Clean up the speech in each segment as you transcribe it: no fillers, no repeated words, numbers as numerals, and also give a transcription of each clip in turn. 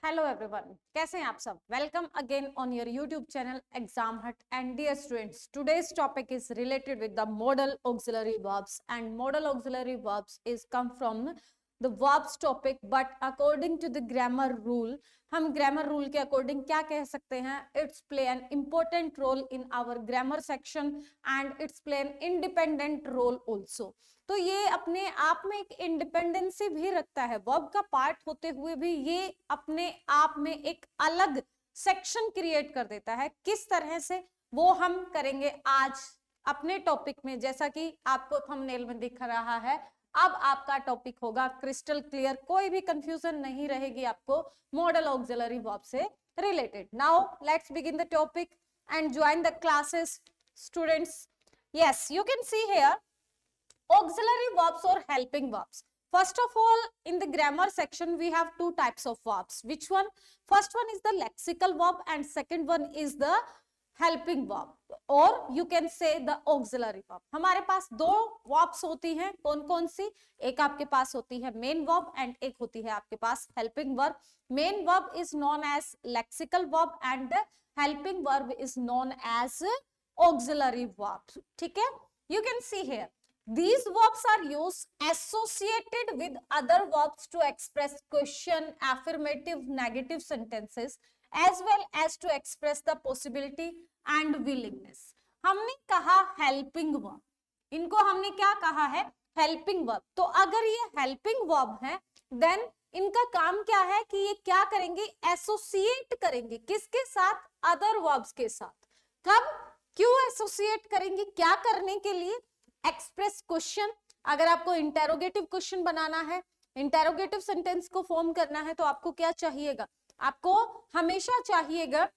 Hello everyone, कैसे हैं आप सब। Welcome again on your YouTube channel exam hut. And dear students, today's topic is related with the modal auxiliary verbs and modal auxiliary verbs is come from the verbs topic, but according to the grammar rule, हम grammar rule के according क्या कह सकते हैं, it's play an important role in our grammar section and it's play an independent role also. तो ये अपने आप में एक इंडिपेंडेंसी भी रखता है, वर्ब का पार्ट होते हुए भी ये अपने आप में एक अलग सेक्शन क्रिएट कर देता है। किस तरह से वो हम करेंगे आज अपने टॉपिक में। जैसा कि आपको थंबनेल में दिख रहा है, अब आपका टॉपिक होगा क्रिस्टल क्लियर, कोई भी कंफ्यूजन नहीं रहेगी आपको मॉडल ऑक्सिलरी वर्ब से related. Now let's begin the topic and join the classes students. Yes, you can see here auxiliary verbs or helping verbs. First of all, in the grammar section we have two types of verbs. Which one? First one is the lexical verb and second one is the helping verb or you can say the auxiliary verb. हमारे पास दो verbs होती हैं, कौन कौन सी? एक आपके पास होती है main verb and एक होती है आपके पास helping verb. Main verb is known as lexical verb and the helping verb is known as auxiliary verb. ठीक है? You can see here, these verbs are used associated with other verbs to express question, affirmative, negative sentences as well as to express the possibility and willingness. हमने कहा helping verb, इनको हमने क्या कहा है? helping verb. तो अगर ये helping verb है, then इनका काम क्या है कि ये क्या करेंगे? एसोसिएट करेंगे किसके साथ? अदर verbs के साथ। कब, क्यों एसोसिएट करेंगे, क्या करने के लिए? Express question. अगर आपको इंटेरोगेटिव क्वेश्चन बनाना है, इंटेरोगेटिव सेंटेंस को फॉर्म करना है, तो आपको क्या चाहिएगा? आपको हमेशा चाहिएगा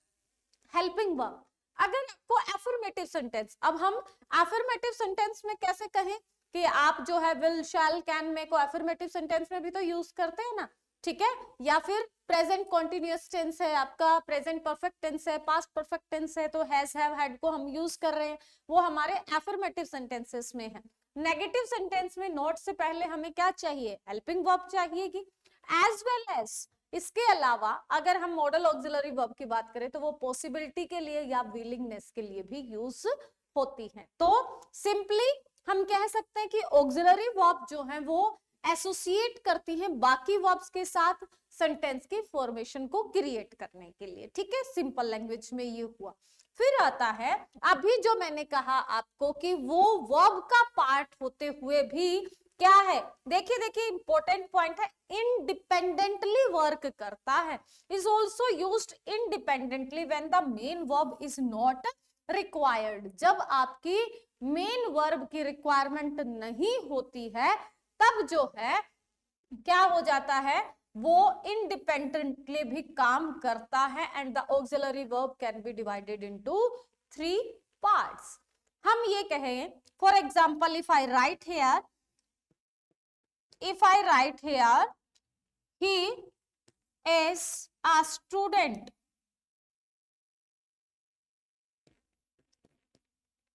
हेल्पिंग वर्ब। अगर आपको एफर्मेटिव सेंटेंस, अब हम एफर्मेटिव सेंटेंस में कैसे कहें कि आप जो है विल, शैल, कैन में को एफर्मेटिव सेंटेंस में भी तो यूज करते हैं ना, ठीक है? या फिर प्रेजेंट कॉन्टिन्यूअस टेंस है आपका, प्रेजेंट परफेक्ट टेंस है, पास्ट परफेक्ट टेंस है, तो हैज, हैव, हैड को हम यूज कर रहे हैं, वो हमारे एफर्मेटिव सेंटेंसेस में है। नेगेटिव सेंटेंस में नोट से पहले हमें क्या चाहिए? हेल्पिंग वर्ब चाहिएगी। एज वेल एज इसके अलावा अगर हम मॉडल ऑक्सिलरी वर्ब की बात करें तो वो पॉसिबिलिटी के लिए या विलिंगनेस के लिए भी यूज होती है। तो सिंपली हम कह सकते हैं कि ऑक्सिलरी वर्ब जो है वो एसोसिएट करती हैं बाकी वर्ब्स के साथ सेंटेंस की फॉर्मेशन को क्रिएट करने के लिए। ठीक है, सिंपल लैंग्वेज में ये हुआ। फिर आता है अभी जो मैंने कहा आपको कि वो वर्ब का पार्ट होते हुए भी क्या है, देखिए देखिए इंपॉर्टेंट पॉइंट है, इंडिपेंडेंटली वर्क करता है। Is also used independently when the main verb is not required. जब आपकी मेन वर्ब की रिक्वायरमेंट नहीं होती है तब जो है क्या हो जाता है, वो इंडिपेंडेंटली भी काम करता है। And the auxiliary verb can be divided into 3 parts. हम ये कहें, for example if I right here, if I write here he is a student,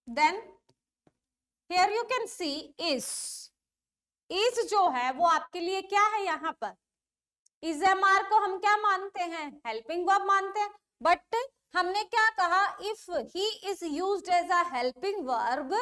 then here you can see is जो है वो आपके लिए क्या है? यहाँ पर is MR को हम क्या मानते हैं? हेल्पिंग वर्ब मानते हैं। बट हमने क्या कहा? if he is used as a helping verb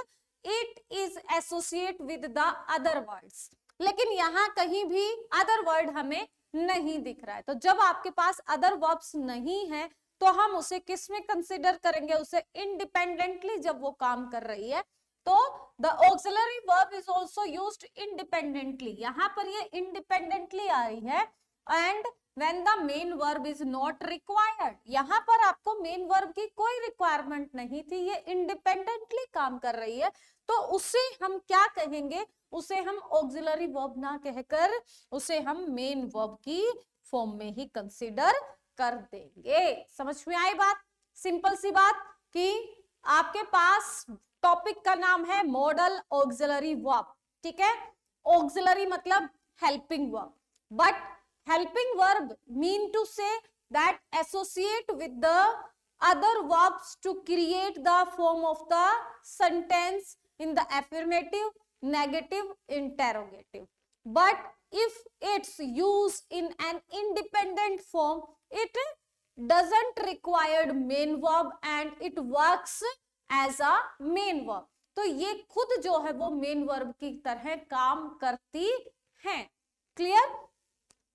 it is associate with the other words। लेकिन यहाँ कहीं भी अदर वर्ड हमें नहीं दिख रहा है। तो जब आपके पास अदर वर्ब्स नहीं है तो हम उसे किस में कंसिडर करेंगे? उसे इंडिपेंडेंटली जब वो काम कर रही है। तो the auxiliary verb is also used independently, यहाँ पर ये इंडिपेंडेंटली आ रही है। And when the main verb is not required, यहाँ पर आपको मेन वर्ब की कोई रिक्वायरमेंट नहीं थी, ये इंडिपेंडेंटली काम कर रही है, तो उसे हम क्या कहेंगे? उसे हम ऑक्सिलरी वर्ब ना कहकर उसे हम मेन वर्ब की फॉर्म में ही कंसीडर कर देंगे। समझ में आई बात? सिंपल सी बात कि आपके पास टॉपिक का नाम है मॉडल ऑक्सिलरी वर्ब। ठीक है, ऑक्सिलरी मतलब helping verb, but helping verb mean to say that associate with the other verbs to create the form of the sentence in the affirmative, negative, interrogative. but if it's used in an independent form, it doesn't require main verb and it works as a main verb. तो ये खुद जो है वो main verb की तरह काम करती हैं. क्लियर?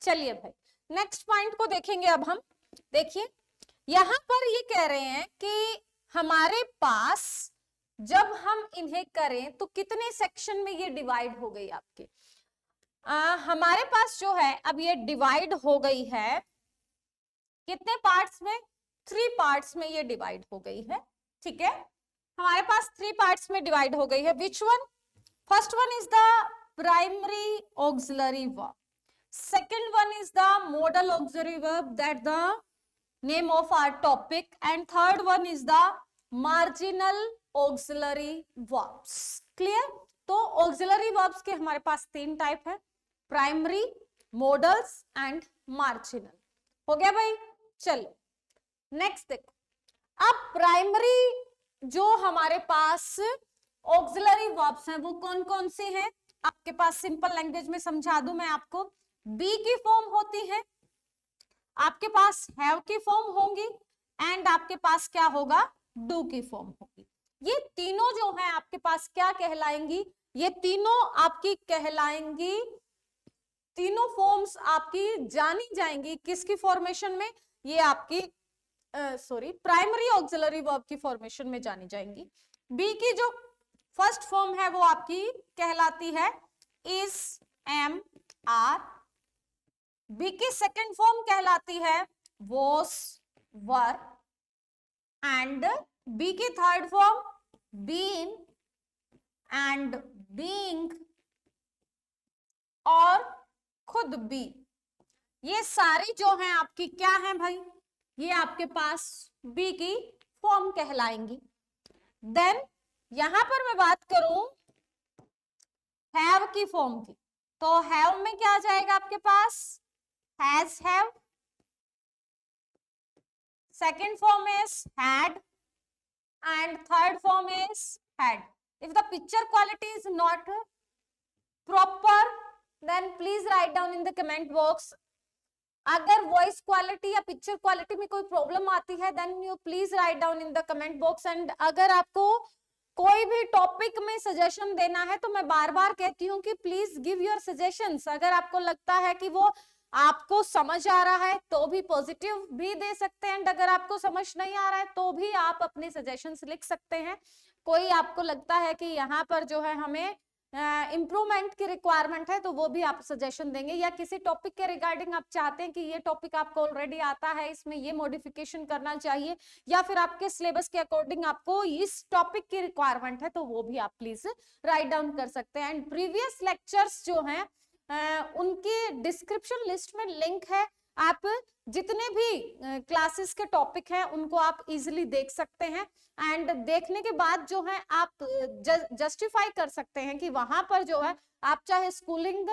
चलिए भाई नेक्स्ट पॉइंट को देखेंगे अब हम. देखिए यहां पर ये कह रहे हैं कि हमारे पास जब हम इन्हें करें तो कितने सेक्शन में ये डिवाइड हो गई आपके. हमारे पास जो है अब ये डिवाइड हो गई है कितने पार्ट्स में? 3 पार्ट्स में ये डिवाइड हो गई है. ठीक है, हमारे पास 3 पार्ट्स में डिवाइड हो गई है. Which one? First one is the primary auxiliary verb, second one is the modal auxiliary verb that the name of our topic, and third one is the marginal auxiliary verbs. Clear? तो auxiliary verbs के हमारे पास 3 type है, primary, modals and marginal. हो गया भाई? चलो next देखो. अब प्राइमरी जो हमारे पास ऑक्सिलरी वर्ब्स हैं वो कौन कौन से हैं आपके पास? सिंपल लैंग्वेज में समझा दूं मैं आपको. बी की फॉर्म होती है, आपके पास हैव की फॉर्म होंगी, एंड आपके पास क्या होगा? डू की फॉर्म होगी. ये तीनों जो है आपके पास क्या कहलाएंगी? ये तीनों आपकी कहलाएंगी, तीनों फॉर्म्स आपकी जानी जाएंगी किसकी फॉर्मेशन में? ये आपकी प्राइमरी ऑक्सिलरी वर्ब की फॉर्मेशन में जानी जाएंगी. बी की जो फर्स्ट फॉर्म है वो आपकी कहलाती है इज, एम, आर. बी की सेकंड फॉर्म कहलाती है वॉस, वर. एंड बी की third form been and being और खुद बी. ये सारी जो है आपकी क्या है भाई? ये आपके पास बी की फॉर्म कहलाएंगी. देन यहां पर मैं बात करूं हैव की फॉर्म की, तो हैव में क्या आ जाएगा आपके पास? Has, have. Second form is had and third form is had. If the picture quality is not proper, then please write down in the comment box. अगर वॉइस क्वालिटी या पिक्चर क्वालिटी में कोई प्रॉब्लम आती है then you please write down in the comment box. And अगर आपको कोई भी टॉपिक में सजेशन देना है तो मैं बार बार कहती हूँ कि प्लीज गिव योर सजेशंस. अगर आपको लगता है कि वो आपको समझ आ रहा है तो भी पॉजिटिव भी दे सकते हैं, एंड अगर आपको समझ नहीं आ रहा है तो भी आप अपने सजेशंस लिख सकते हैं. कोई आपको लगता है कि यहाँ पर जो है हमें इम्प्रूवमेंट की रिक्वायरमेंट है तो वो भी आप सजेशन देंगे, या किसी टॉपिक के रिगार्डिंग आप चाहते हैं कि ये टॉपिक आपको ऑलरेडी आता है, इसमें ये मॉडिफिकेशन करना चाहिए, या फिर आपके सिलेबस के अकॉर्डिंग आपको इस टॉपिक की रिक्वायरमेंट है, तो वो भी आप प्लीज राइट डाउन कर सकते हैं. एंड प्रीवियस लेक्चर्स जो हैं उनकी डिस्क्रिप्शन लिस्ट में लिंक है. आप जितने भी क्लासेस के टॉपिक हैं उनको आप इजीली देख सकते हैं, एंड देखने के बाद जो है आप जस्टिफाई कर सकते हैं कि वहां पर जो है आप चाहे स्कूलिंग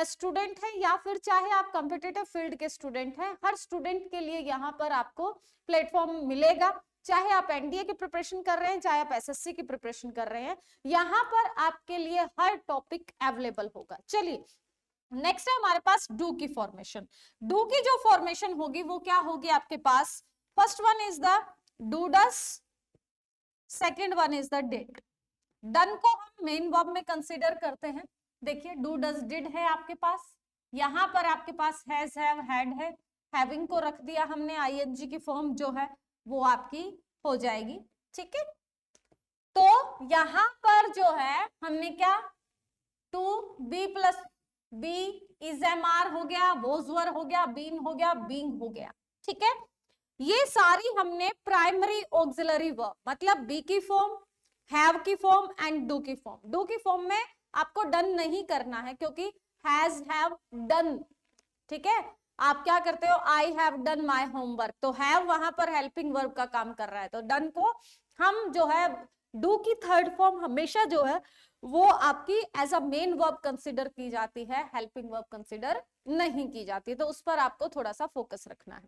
स्टूडेंट है या फिर चाहे आप कॉम्पिटिटिव फील्ड के स्टूडेंट हैं, हर स्टूडेंट के लिए यहाँ पर आपको प्लेटफॉर्म मिलेगा. चाहे आप एनडीए की प्रिपरेशन कर रहे हैं, चाहे आप एसएससी की प्रिपरेशन कर रहे हैं, यहाँ पर आपके लिए हर टॉपिक अवेलेबल होगा. चलिए नेक्स्ट है हमारे पास डू की फॉर्मेशन. डू की जो फॉर्मेशन होगी वो क्या होगी आपके पास? First one is the do does, second one is the did. Done को हम मेन वर्ब में कंसीडर करते हैं. देखिए डू डस डिड है आपके पास, यहाँ पर आपके पास हैज, हैव, हैड है. हैविंग को रख दिया हमने, आईएनजी की फॉर्म जो है वो आपकी हो जाएगी. ठीक है, तो यहाँ पर जो है हमने क्या, to be plus be is am are हो गया, वोज वर हो गया, बीन हो गया, बीइंग हो गया. ठीक है, ये सारी हमने प्राइमरी ऑक्सिलरी वर्ब मतलब बी की फॉर्म, हैव की फॉर्म एंड डू की फॉर्म. डू की फॉर्म में आपको डन नहीं करना है क्योंकि हैज, हैव, डन. ठीक है, आप क्या करते हो? I have done my homework, तो हैव वहां पर हेल्पिंग वर्ब का काम कर रहा है, तो डन को हम जो है डू की थर्ड फॉर्म हमेशा जो है वो आपकी as a main verb consider की जाती है, हेल्पिंग वर्ब कंसिडर नहीं की जाती, तो उस पर आपको थोड़ा सा फोकस रखना है.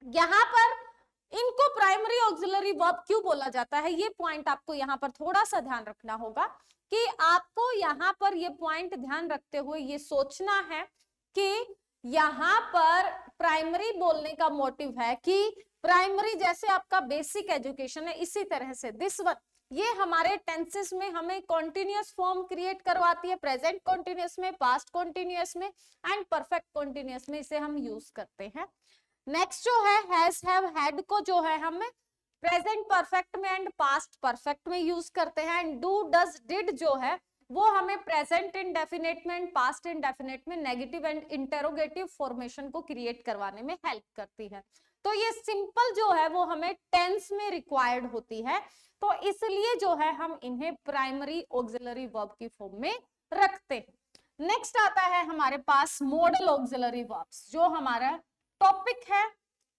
यहाँ पर इनको प्राइमरी ऑक्सिलरी वर्ब क्यों बोला जाता है, ये पॉइंट आपको यहाँ पर थोड़ा सा ध्यान रखना होगा कि आपको यहाँ पर ये पॉइंट ध्यान रखते हुए ये सोचना है कि यहाँ पर प्राइमरी बोलने का मोटिव है कि प्राइमरी जैसे आपका बेसिक एजुकेशन है, इसी तरह से दिस वन ये हमारे टेंसेस में हमें कॉन्टिन्यूअस फॉर्म क्रिएट करवाती है, प्रेजेंट कॉन्टिन्यूअस में, पास्ट कॉन्टिन्यूअस में एंड परफेक्ट कॉन्टिन्यूअस में इसे हम यूज करते हैं। नेक्स्ट जो है हैज, हैव, हैड को जो है हम प्रेजेंट परफेक्ट में एंड पास्ट परफेक्ट में यूज करते हैं। एंड डू, डज, डिड जो है वो हमें प्रेजेंट इंडेफिनिट में एंड पास्ट इंडेफिनिट में नेगेटिव एंड इंटेरोगेटिव फॉर्मेशन को क्रिएट करवाने में हेल्प करती है। तो ये सिंपल जो है वो हमें टेंस में रिक्वायर्ड होती है, तो इसलिए जो है हम इन्हें प्राइमरी ऑक्सिलरी वर्ब की फॉर्म में रखते हैं। नेक्स्ट आता है हमारे पास मॉडल ऑक्सिलरी वर्ब्स, जो हमारा टॉपिक है।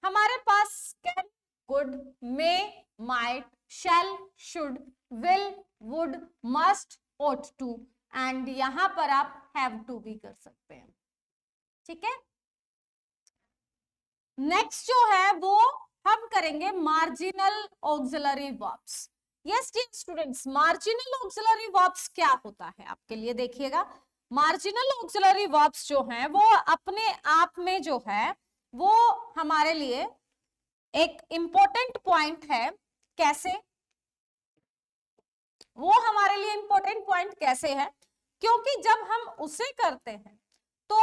हमारे पास can, could, may, might, shall, should, will, would, must, ought to and यहां पर आप have to भी कर सकते हैं, ठीक है। नेक्स्ट जो है वो हम करेंगे marginal auxiliary verbs. Yes dear students, marginal auxiliary verbs क्या होता है आपके लिए, देखिएगा। मार्जिनल ऑक्सिलरी वर्ब्स जो हैं वो अपने आप में जो है वो हमारे लिए एक इंपॉर्टेंट पॉइंट है। कैसे? वो हमारे लिए इंपॉर्टेंट पॉइंट कैसे है, क्योंकि जब हम उसे करते हैं तो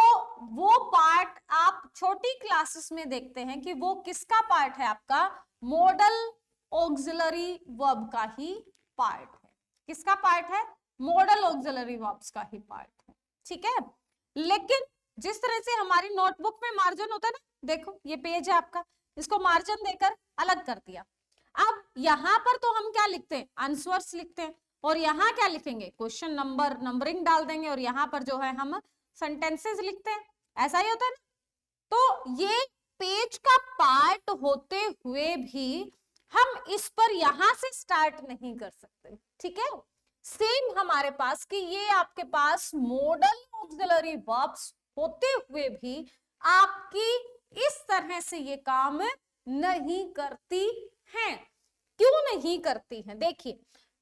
वो पार्ट आप छोटी क्लासेस में देखते हैं कि वो किसका पार्ट है, आपका मॉडल ऑक्सिलरी वर्ब का ही पार्ट है। किसका पार्ट है? मॉडल ऑक्सिलरी वर्ब्स का ही पार्ट है, ठीक है। लेकिन जिस तरह से हमारी नोटबुक में मार्जिन होता है ना, देखो ये पेज है आपका, इसको मार्जिन देकर अलग कर दिया। अब यहाँ पर तो हम क्या लिखते हैं, आंसर्स लिखते हैं, और यहाँ क्या लिखेंगे, क्वेश्चन नंबर, नंबरिंग डाल देंगे, और यहाँ पर जो है हम सेंटेंसेस लिखते हैं, ऐसा ही होता है ना। तो ये पेज का पार्ट होते हुए भी हम इस पर यहां से स्टार्ट नहीं कर सकते, ठीक है। सेम हमारे पास कि ये आपके पास मॉडल ऑक्सिलरी वर्ब्स होते हुए भी आपकी इस तरह से ये काम नहीं करती हैं। क्यों नहीं करती हैं? देखिए,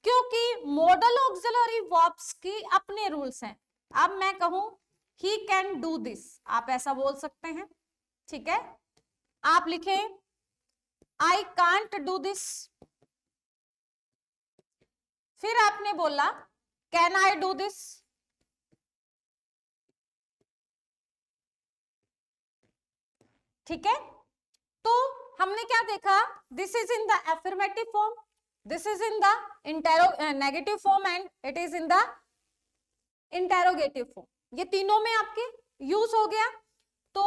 क्योंकि मॉडल ऑक्सिलरी वर्ब्स की अपने रूल्स हैं। अब मैं कहूं ही कैन डू दिस, आप ऐसा बोल सकते हैं, ठीक है। आप लिखें आई कांट डू दिस, फिर आपने बोला कैन आई डू दिस, ठीक है। तो हमने क्या देखा, this is in the affirmative form, this is in the negative form and it is in the interrogative form. ये तीनों में आपके यूज हो गया। तो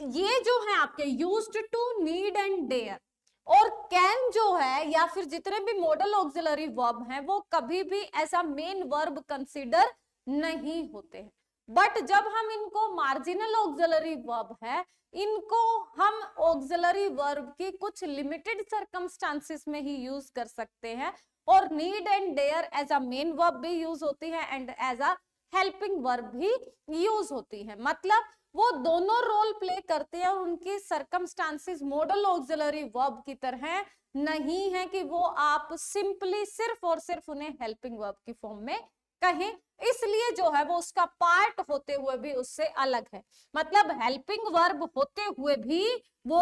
ये जो है आपके used to, need and dare, और कैन जो है या फिर जितने भी मॉडल ऑक्सिलरी वर्ब हैं वो कभी भी ऐसा मेन वर्ब कंसीडर नहीं होते हैं। बट जब हम इनको मार्जिनल ऑक्सिलरी वर्ब है, इनको हम ऑक्सिलरी वर्ब की कुछ लिमिटेड सर्कमस्टांसेस में ही यूज कर सकते हैं, और need and dare as a main verb भी यूज होती है and as a helping verb भी यूज होती है। मतलब वो दोनों रोल प्ले करते हैं, और उनकी सर्कमस्टांसेस मॉडल ऑक्सिलरी वर्ब की तरह नहीं है कि वो आप सिंपली सिर्फ और सिर्फ उन्हें हेल्पिंग वर्ब की फॉर्म में कहें। इसलिए जो है वो उसका पार्ट होते हुए भी उससे अलग है। मतलब हेल्पिंग वर्ब होते हुए भी वो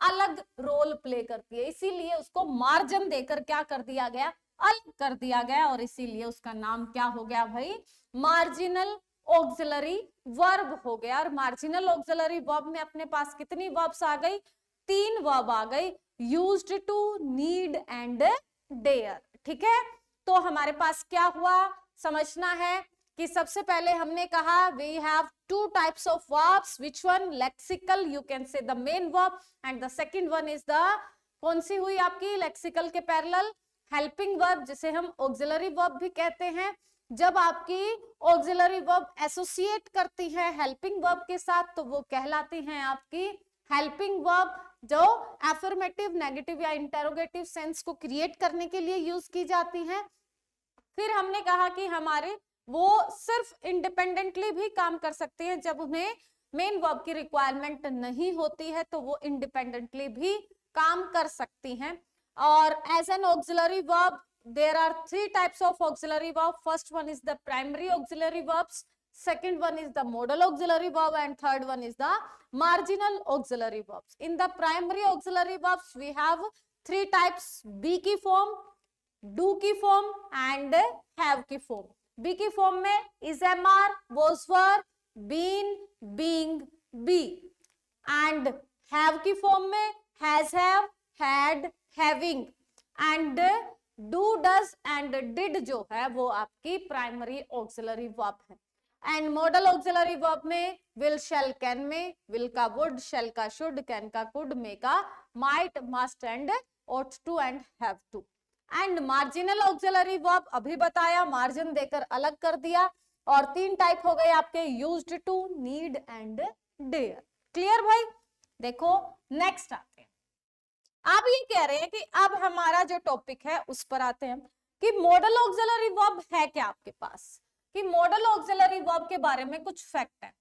अलग रोल प्ले करती है, इसीलिए उसको मार्जिन देकर क्या कर दिया गया, अलग कर दिया गया, और इसीलिए उसका नाम क्या हो गया भाई, मार्जिनल ऑक्सिलरी वर्ब हो गया। और मार्जिनल ऑक्सिलरी वर्ब में अपने पास कितनी वर्ब्स आ गई, 3 वर्ब आ गई, used to, need and dare, ठीक है। तो हमारे पास क्या हुआ, समझना है कि सबसे पहले हमने कहा we have 2 types of verbs, which one, lexical, you can say the main verb, and the second one is the, कौन सी हुई आपकी लेक्सिकल के पैरेलल, हेल्पिंग वर्ब, जिसे हम ऑक्सिलरी वर्ब भी कहते हैं। जब आपकी ऑक्सिलरी वर्ब एसोसिएट करती है हेल्पिंग वर्ब के साथ तो वो कहलाती हैं आपकी हेल्पिंग वर्ब, जो एफर्मेटिव, नेगेटिव या इंटेरोगेटिव सेंस को क्रिएट करने के लिए यूज की जाती हैं। फिर हमने कहा कि हमारे वो सिर्फ इंडिपेंडेंटली भी काम कर सकते हैं, जब उन्हें मेन वर्ब की रिक्वायरमेंट नहीं होती है तो वो इंडिपेंडेंटली भी काम कर सकती हैं। और as an auxiliary verb there are three types of auxiliary verb. First one is the primary auxiliary verbs, second one is the modal auxiliary verb, and third one is the marginal auxiliary verbs. In the primary auxiliary verbs we have three types: be की form, do की form and have की form. be की form में is, am, are, was, were, been, being, be. and have की form में has, have, had, having. and do, does and did जो है वो आपकी प्राइमरी ऑक्सिलरी वर्ब है. एंड मॉडल ऑक्सिलरी वर्ब में will, shall, can में, will का would, shall का should, can का could, may का might, must and ought to and have to. And marginal auxiliary verb अभी बताया, मार्जिन देकर अलग कर दिया. और तीन टाइप हो गए आपके, used to, need and dare. Clear भाई? देखो नेक्स्ट आते हैं. आप ये कह रहे हैं कि अब हमारा जो टॉपिक है उस पर आते हैं कि मॉडल ऑक्सिलरी वर्ब है क्या आपके पास, कि मॉडल ऑक्सिलरी वर्ब के बारे में कुछ फैक्ट है.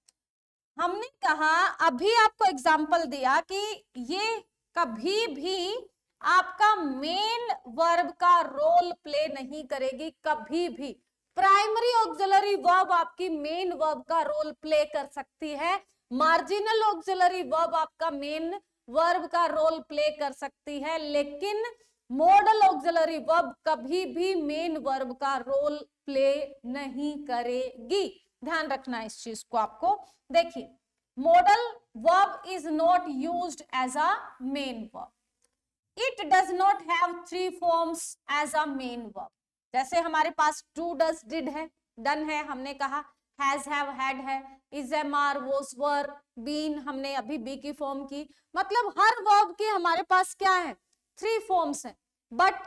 हमने कहा, अभी आपको एग्जांपल दिया कि ये कभी भी आपका मेन वर्ब का रोल प्ले नहीं करेगी. कभी भी प्राइमरी ऑक्सिलरी वर्ब आपकी मेन वर्ब का रोल प्ले कर सकती है. मार्जिनल ऑक्सिलरी वर्ब आपका मेन वर्ब का रोल प्ले कर सकती है, लेकिन मॉडल ऑक्सिलरी वर्ब कभी भी मेन वर्ब का रोल प्ले नहीं करेगी. ध्यान रखना इस चीज को. आपको देखिए, modal verb is not used as a main verb. It does not have three forms as a main verb. जैसे हमारे पास डू, डज, डिड है, डन है, हमने कहा हैज, हैव, हैड है, is, am, are, was, were, been, हमने अभी बी की फॉर्म की. मतलब हर वर्ब के हमारे पास क्या है, थ्री फॉर्म्स हैं. बट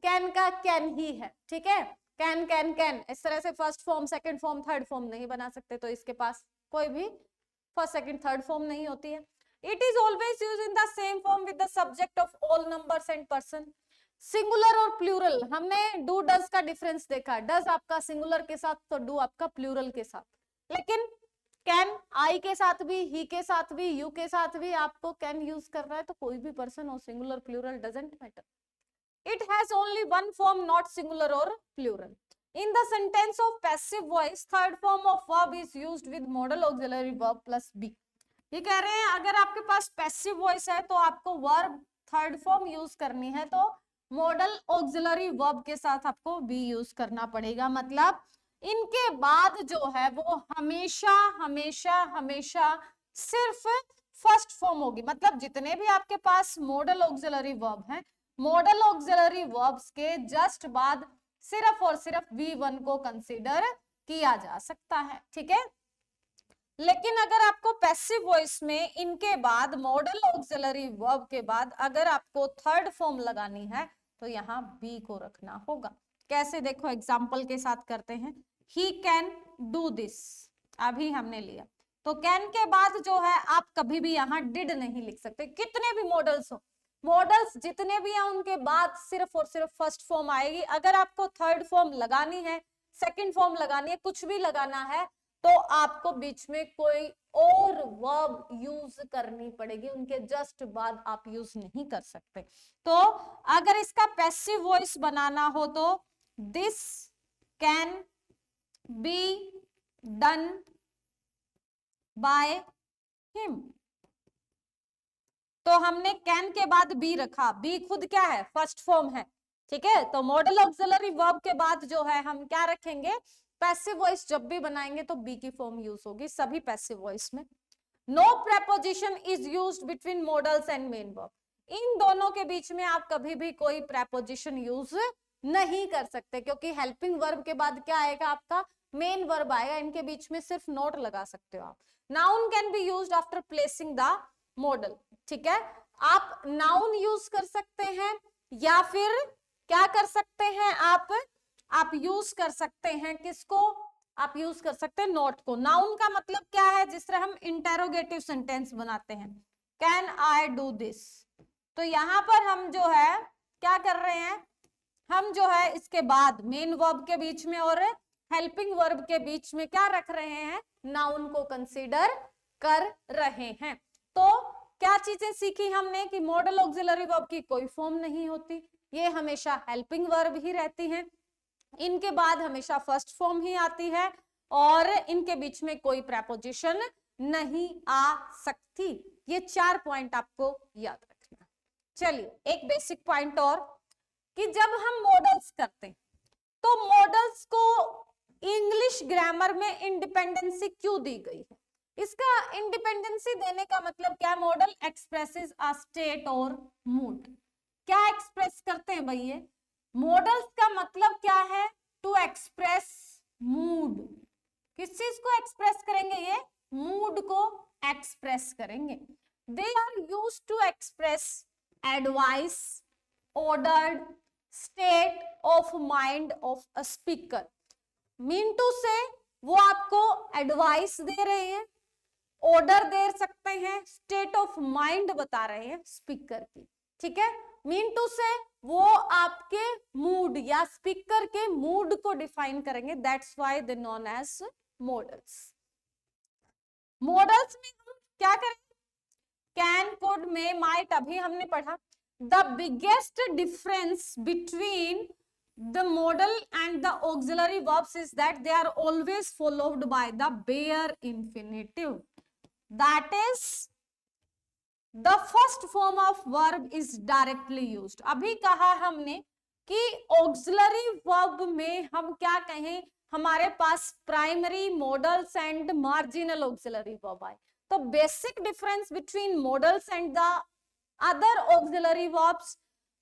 कैन का कैन ही है. ठीक है, कैन, कैन, कैन, इस तरह से first form, second form, third form नहीं बना सकते. तो इसके पास कोई भी फर्स्ट, सेकंड, थर्ड फॉर्म नहीं होती है. It is always used in the same form with the subject of all numbers and person. Singular और प्लूरल, हमने डू, डज का डिफरेंस देखा. डज आपका सिंगुलर के साथ, तो डू आपका प्लूरल के साथ. लेकिन कैन आई के साथ भी, ही के साथ भी, यू के साथ भी आपको कैन यूज कर रहा है, तो कोई भी पर्सन हो, singular, plural, doesn't matter. It has only one form, not singular और plural. In the sentence of passive voice, third form of verb is used with modal auxiliary verb plus be. ये कह रहे हैं अगर आपके पास passive voice है तो आपको वर्ब थर्ड फॉर्म यूज करनी है, तो मॉडल ऑक्सिलरी वर्ब के साथ आपको बी यूज करना पड़ेगा. मतलब इनके बाद जो है वो हमेशा हमेशा हमेशा सिर्फ फर्स्ट फॉर्म होगी. मतलब जितने भी आपके पास मॉडल ऑक्सिलरी वर्ब हैं, मॉडल ऑक्सिलरी वर्ब्स के जस्ट बाद सिर्फ और सिर्फ V1 को कंसीडर किया जा सकता है. ठीक है, लेकिन अगर आपको पैसिव वॉइस में इनके बाद मॉडल ऑक्सिलरी वर्ब के बाद अगर आपको थर्ड फॉर्म लगानी है तो यहाँ बी को रखना होगा. कैसे, देखो एग्जाम्पल के साथ करते हैं. ही कैन डू दिस, अभी हमने लिया, तो कैन के बाद जो है आप कभी भी यहाँ डिड नहीं लिख सकते. कितने भी मॉडल्स हो, मॉडल्स जितने भी हैं उनके बाद सिर्फ और सिर्फ फर्स्ट फॉर्म आएगी. अगर आपको थर्ड फॉर्म लगानी है, सेकंड फॉर्म लगानी है, कुछ भी लगाना है, तो आपको बीच में कोई और वर्ब यूज करनी पड़ेगी. उनके जस्ट बाद आप यूज नहीं कर सकते. तो अगर इसका पैसिव वॉइस बनाना हो तो this can be done by him. तो हमने कैन के बाद बी रखा. बी खुद क्या है, फर्स्ट फॉर्म है. ठीक है, तो मॉडल ऑक्सिलरी वर्ब के बाद जो है हम क्या रखेंगे, पैसिव वॉइस. जब भी बनाएंगे तो बी की फॉर्म यूज होगी सभी पैसिव वॉइस में. No preposition is used between modals and main verb. इन दोनों के बीच में आप कभी भी कोई प्रेपोजिशन यूज नहीं कर सकते, क्योंकि हेल्पिंग वर्ब के बाद क्या आएगा, आपका मेन वर्ब आएगा. इनके बीच में सिर्फ नोट लगा सकते हो आप. Noun can be used after placing the model. ठीक है, आप नाउन यूज कर सकते हैं या फिर क्या कर सकते हैं, आप यूज कर सकते हैं किसको, आप यूज कर सकते हैं नोट को. नाउन का मतलब क्या है, जिस तरह हम इंटेरोगेटिव सेंटेंस बनाते हैं, कैन आई डू दिस, तो यहां पर हम जो है क्या कर रहे हैं, हम जो है इसके बाद मेन वर्ब के बीच में और हेल्पिंग वर्ब के बीच में क्या रख रहे हैं, नाउन को कंसीडर कर रहे हैं. तो क्या चीजें सीखी हमने कि मॉडल ऑक्सिलरी वर्ब की कोई फॉर्म नहीं होती, ये हमेशा हेल्पिंग वर्ब ही रहती हैं, इनके बाद हमेशा फर्स्ट फॉर्म ही आती है और इनके बीच में कोई प्रेपोजिशन नहीं आ सकती। ये 4 पॉइंट आपको याद रखना। चलिए एक बेसिक पॉइंट और, कि जब हम मॉडल्स करते हैं तो मॉडल्स को इंग्लिश ग्रामर में इंडिपेंडेंसी क्यों दी गई है? इसका इंडिपेंडेंसी देने का मतलब क्या? मॉडल एक्सप्रेसेस अ स्टेट और मूड। क्या एक्सप्रेस करते हैं भाई ये? मॉडल्स का मतलब क्या है? To express mood. किस चीज को एक्सप्रेस करेंगे? ये मूड को एक्सप्रेस करेंगे। They are used to express advice, ordered state of mind of a speaker. Mean to say वो आपको एडवाइस दे रहे हैं, ऑर्डर दे सकते हैं, स्टेट ऑफ माइंड बता रहे हैं स्पीकर की, ठीक है। मीन टू से वो आपके मूड या स्पीकर के मूड को डिफाइन करेंगे, that's why they known as modals. Modals में हम क्या करें? कैन, कुड, मे, माइट, अभी हमने पढ़ा। The biggest difference between the modal and the auxiliary verbs is that they are always followed by the bare infinitive, that is the first form of verb is directly used। अभी कहा हमने कि auxiliary verb में हम क्या कहें, हमारे पास primary, modals and marginal auxiliary verb आए। तो basic difference between modals and the other auxiliary verbs,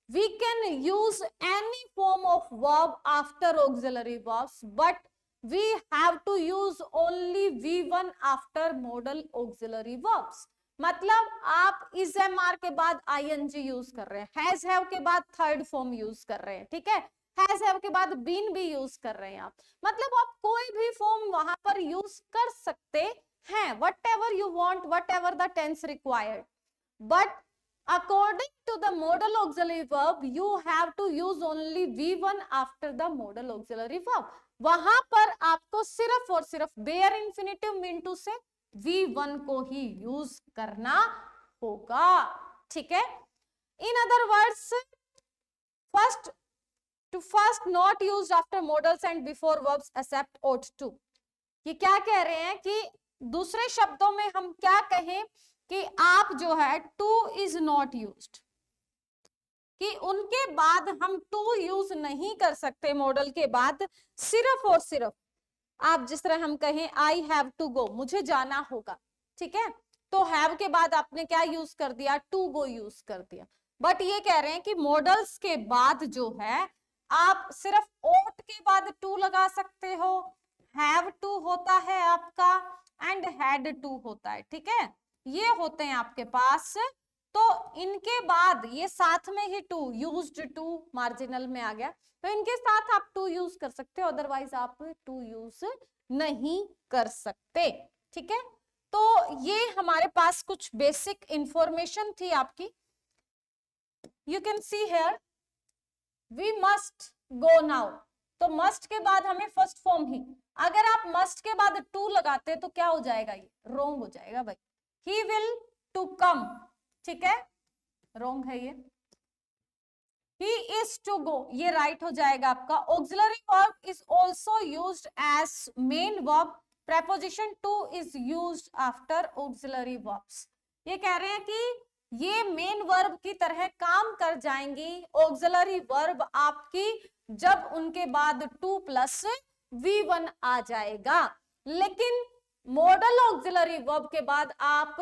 we can use any form of verb after auxiliary verbs, but we have to use only V1 after modal auxiliary verbs। मतलब आप is am are के बाद ing use कर रहे हैं, has have के बाद third form use कर रहे हैं, ठीक है, has have के बाद been भी यूज कर रहे हैं आप, मतलब आप कोई भी फॉर्म वहां पर यूज कर सकते हैं, whatever you want, whatever the tense required, but according to the modal auxiliary verb you have to use only V1 after the modal auxiliary verb। वहां पर आपको सिर्फ और सिर्फ bare infinitive mean to से V1 को ही यूज करना होगा, ठीक है। in other words, first not used after modals and before verbs except ought to। ये क्या कह रहे हैं कि दूसरे शब्दों में हम क्या कहें कि आप जो है टू इज नॉट यूज्ड, कि उनके बाद हम टू यूज नहीं कर सकते मॉडल के बाद, सिर्फ और सिर्फ आप जिस तरह हम कहें आई हैव टू गो, मुझे जाना होगा, ठीक है, तो हैव के बाद आपने क्या यूज कर दिया? टू गो यूज कर दिया। बट ये कह रहे हैं कि मॉडल्स के बाद जो है आप सिर्फ ओट के बाद टू लगा सकते हो, हैव टू होता है आपका एंड हैड टू होता है, ठीक है, ये होते हैं आपके पास। तो इनके बाद ये साथ में ही टू, यूज्ड टू मार्जिनल में आ गया, तो इनके साथ आप टू यूज कर सकते हो, अदरवाइज आप टू यूज नहीं कर सकते, ठीक है। तो ये हमारे पास कुछ बेसिक इंफॉर्मेशन थी आपकी। You can see here we must go now, तो मस्ट के बाद हमें फर्स्ट फॉर्म ही, अगर आप मस्ट के बाद टू लगाते तो क्या हो जाएगा? ये रॉन्ग हो जाएगा भाई। He will to come, ठीक है, रॉन्ग है ये। He is to go, ये राइट हो जाएगा आपका। Auxiliary verb is also used as main verb, preposition to is used after auxiliary verbs। ये कह रहे हैं कि ये मेन वर्ब की तरह काम कर जाएंगी ऑक्सिलरी वर्ब आपकी जब उनके बाद टू प्लस V1 आ जाएगा, लेकिन मॉडल ऑक्सिलरी वर्ब के बाद आप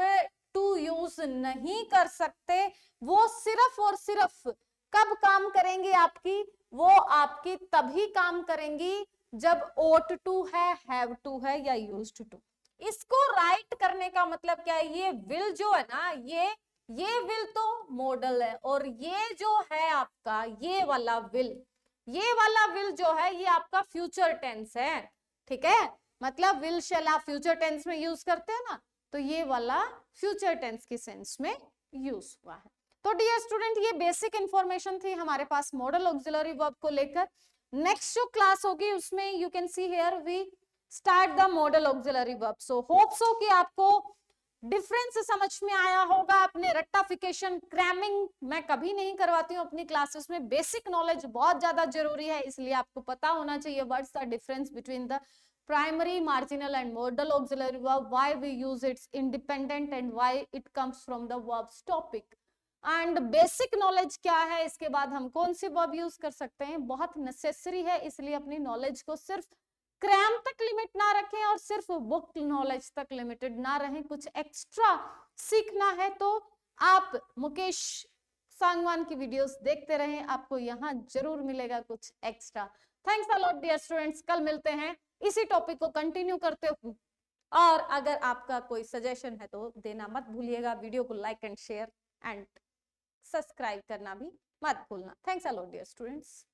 टू यूज नहीं कर सकते। वो सिर्फ और सिर्फ कब काम करेंगे आपकी? वो आपकी तभी काम करेंगी जब ought to है, have to है या used to। इसको राइट करने का मतलब क्या है? ये will जो है ना, ये will तो मॉडल है, और ये जो है आपका ये वाला will जो है ये आपका फ्यूचर टेंस है, ठीक है, मतलब विल शैल आप फ्यूचर टेंस में यूज करते हैं ना, तो ये वाला फ्यूचर टेंस की सेंस में यूज हुआ है। तो डियर स्टूडेंट, ये बेसिक इंफॉर्मेशन थी हमारे पास मॉडल ऑक्सिलरी वर्ब को लेकर। नेक्स्ट जो क्लास होगी उसमें you can see here we start the modal auxiliary verb. So hope so कि आपको डिफरेंस समझ में आया होगा। अपने रट्टाफिकेशन क्रैमिंग मैं कभी नहीं करवाती हूँ अपनी क्लासेस में। बेसिक नॉलेज बहुत ज्यादा जरूरी है, इसलिए आपको पता होना चाहिए what's the difference between the primary, marginal and modal auxiliary verb, why we use its independent and why it comes from the verbs topic and basic knowledge क्या है, इसके बाद हम कौन सी verb यूज कर सकते हैं, बहुत नेसेसरी है। इसलिए अपनी नॉलेज को सिर्फ क्रैम तक लिमिट ना रखें और सिर्फ बुक नॉलेज तक लिमिटेड ना रहें। कुछ एक्स्ट्रा सीखना है तो आप मुकेश सांगवान की वीडियोस देखते रहें, आपको यहाँ जरूर मिलेगा कुछ extra. Thanks a lot dear students, कल मिलते हैं इसी टॉपिक को कंटिन्यू करते हुए। और अगर आपका कोई सजेशन है तो देना मत भूलिएगा। वीडियो को like and share and subscribe करना भी मत भूलना। Thanks a lot dear students.